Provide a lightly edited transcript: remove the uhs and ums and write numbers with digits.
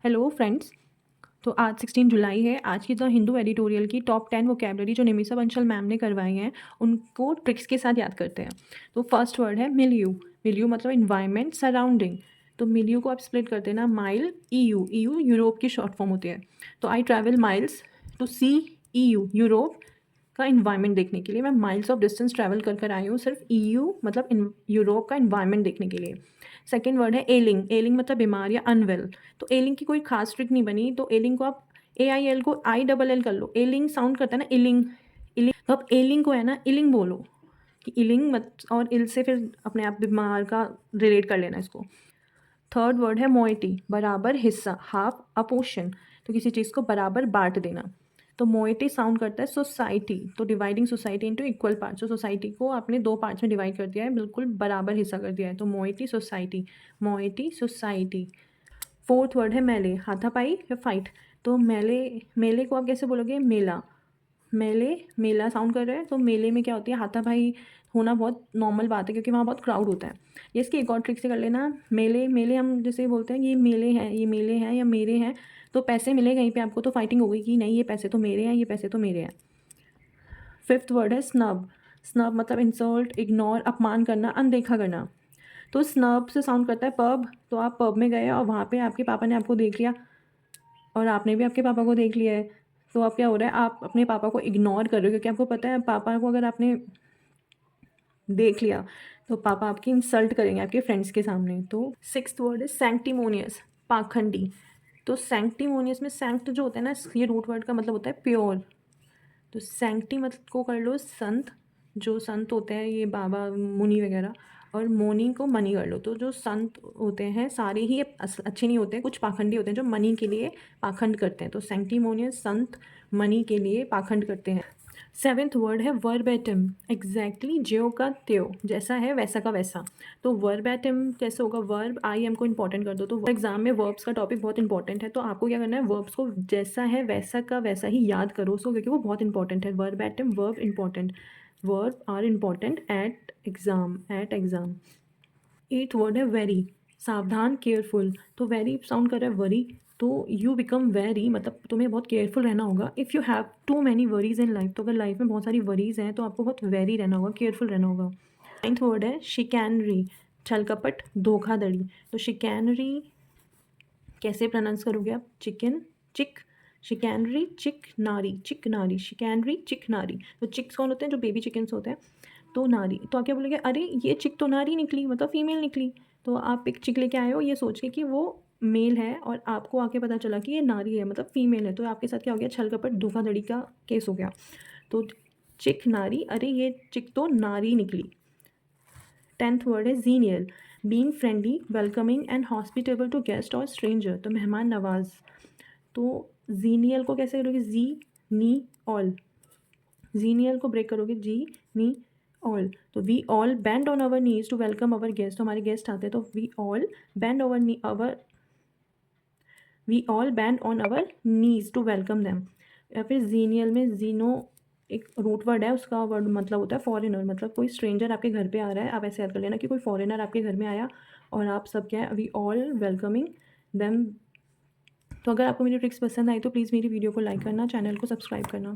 Hello friends. तो आज 16 जुलाई है। आज की जो हिंदू एडिटोरियल की टॉप 10 वोकेबलरी जो निमिषा बंसल मैम ने करवाई हैं उनको ट्रिक्स के साथ याद करते हैं। तो फर्स्ट वर्ड है मिल्यू। मिल्यू मतलब इन्वायरमेंट, सराउंडिंग। तो मिल्यू को आप स्प्लिट करते हैं ना, माइल ईयू। ईयू यूरोप की शॉर्ट फॉर्म होती है। तो I travel miles to see EU, Europe का इन्वायरमेंट देखने के लिए मैं माइल्स ऑफ डिस्टेंस ट्रैवल कर कर आई हूँ, सिर्फ ईयू मतलब यूरोप का इन्वायरमेंट देखने के लिए। सेकेंड वर्ड है एलिंग। एलिंग मतलब बीमार या अनवेल। तो एलिंग की कोई खास ट्रिक नहीं बनी, तो एलिंग को आप AIL को ILL कर लो। एलिंग साउंड करता है ना, इलिंग। इलिंग तो आप एलिंग को है ना इलिंग बोलो कि इलिंग मत, और इल से फिर अपने आप बीमार का रिलेट कर लेना इसको। थर्ड वर्ड है मोइटी, बराबर हिस्सा, हाफ अ पोर्शन। तो किसी चीज़ को बराबर बांट देना। तो मोइटी साउंड करता है सोसाइटी, तो dividing society into equal parts. तो सोसाइटी को आपने 2 पार्ट्स में डिवाइड कर दिया है, बिल्कुल बराबर हिस्सा कर दिया है। तो moiety society, moiety society. Fourth word है मेले, हाथापाई या फाइट। तो मेले, मेले को आप कैसे बोलोगे, मेला। मेले, मेला साउंड कर रहा है। तो मेले में क्या होती है, हाथापाई होना बहुत नॉर्मल बात है क्योंकि वहाँ बहुत क्राउड होता है। ये इसकी एक और ट्रिक से कर लेना। मेले, मेले हम जैसे बोलते हैं ये मेले हैं, ये मेले हैं या मेरे हैं, तो पैसे मिले कहीं पे आपको, तो फाइटिंग हो गई कि नहीं ये पैसे तो मेरे हैं, ये पैसे तो मेरे हैं। फिफ्थ वर्ड है स्नब। स्नब मतलब इंसल्ट, इग्नोर, अपमान करना, अनदेखा करना। तो स्नब से साउंड करता है पब। तो आप पब में गए और वहाँ पे आपके पापा ने आपको देख लिया और आपने भी आपके पापा को देख लिया है। तो अब क्या हो रहा है, आप अपने पापा को इग्नोर कर रहे हो क्योंकि आपको पता है पापा को अगर आपने देख लिया तो पापा आपकी इंसल्ट करेंगे आपके फ्रेंड्स के सामने। तो सिक्स्थ वर्ड है सैंक्टिमोनियस, पाखंडी। तो सैंक्टिमोनियस में सैंक्ट जो होता है ना, ये रूट वर्ड का मतलब होता है प्योर। तो सैंक्टी मतलब को कर लो संत। जो संत होते हैं ये बाबा मुनि वगैरह, और मोनी को मनी कर लो। तो जो संत होते हैं सारे ही अच्छे नहीं होते हैं, कुछ पाखंडी होते हैं जो मनी के लिए पाखंड करते हैं। तो सैंक्टिमोनियस संत मनी के लिए पाखंड करते हैं। सेवेंथ वर्ड है वर्बेटिम, एग्जैक्टली ज्यो का त्यों, जैसा है वैसा का वैसा। तो वर्बेटिम कैसे होगा, वर्ब आई एम को इंपॉर्टेंट कर दो। तो एग्जाम में वर्ब्स का टॉपिक बहुत इंपॉर्टेंट है, तो आपको क्या करना है, वर्ब्स को जैसा है वैसा का वैसा ही याद करो उसको, क्योंकि वो बहुत इंपॉर्टेंट है। Verbatim verb important, verb are important at exam, at exam. At word है वेरी, सावधान, केयरफुल। तो वेरी साउंड कर रहा है वरी, तो यू बिकम वेरी मतलब तुम्हें बहुत केयरफुल रहना होगा। If you have too many worries in life, तो अगर लाइफ में बहुत सारी वरीज हैं तो आपको बहुत वेरी रहना होगा, केयरफुल रहना होगा। नाइन्थ वर्ड है शिकैनरी, छल कपट, धोखाधड़ी। तो शिकैनरी कैसे प्रोनाउंस करोगे आप, चिकन चिक, शिकैनरी चिक नारी, चिक नारी, शिकैनरी चिक नारी। तो चिक्स कौन होते हैं, जो बेबी चिकन्स होते हैं। तो नारी, तो आप क्या बोलोगे, अरे ये चिक तो नारी निकली, मतलब फीमेल निकली। तो आप एक चिक लेके आए हो ये सोच के कि वो मेल है, और आपको आके पता चला कि ये नारी है मतलब फीमेल है, तो आपके साथ क्या हो गया, छल कपट धोखाधड़ी का केस हो गया। तो चिक नारी, अरे ये चिक तो नारी निकली। टेंथ वर्ड है genial, being friendly, welcoming and hospitable to guest और स्ट्रेंजर। तो मेहमान नवाज। तो जीनियल को कैसे करोगे, जी नी ऑल, जीनियल को ब्रेक करोगे जी नी ऑल। तो we all bend on our knees to welcome our guest. हमारे गेस्ट आते हैं तो we all bend our we all bend on our knees to welcome them. या फिर genial में जीनो एक रूट वर्ड है, उसका वर्ड मतलब होता है फॉरेनर, मतलब कोई स्ट्रेंजर आपके घर पे आ रहा है, आप ऐसे याद कर लेना कि कोई फॉरेनर आपके घर में आया और आप सब क्या है, वी ऑल वेलकमिंग देम। तो अगर आपको मेरी ट्रिक्स पसंद आई तो प्लीज़ मेरी वीडियो को लाइक करना, चैनल को सब्सक्राइब करना।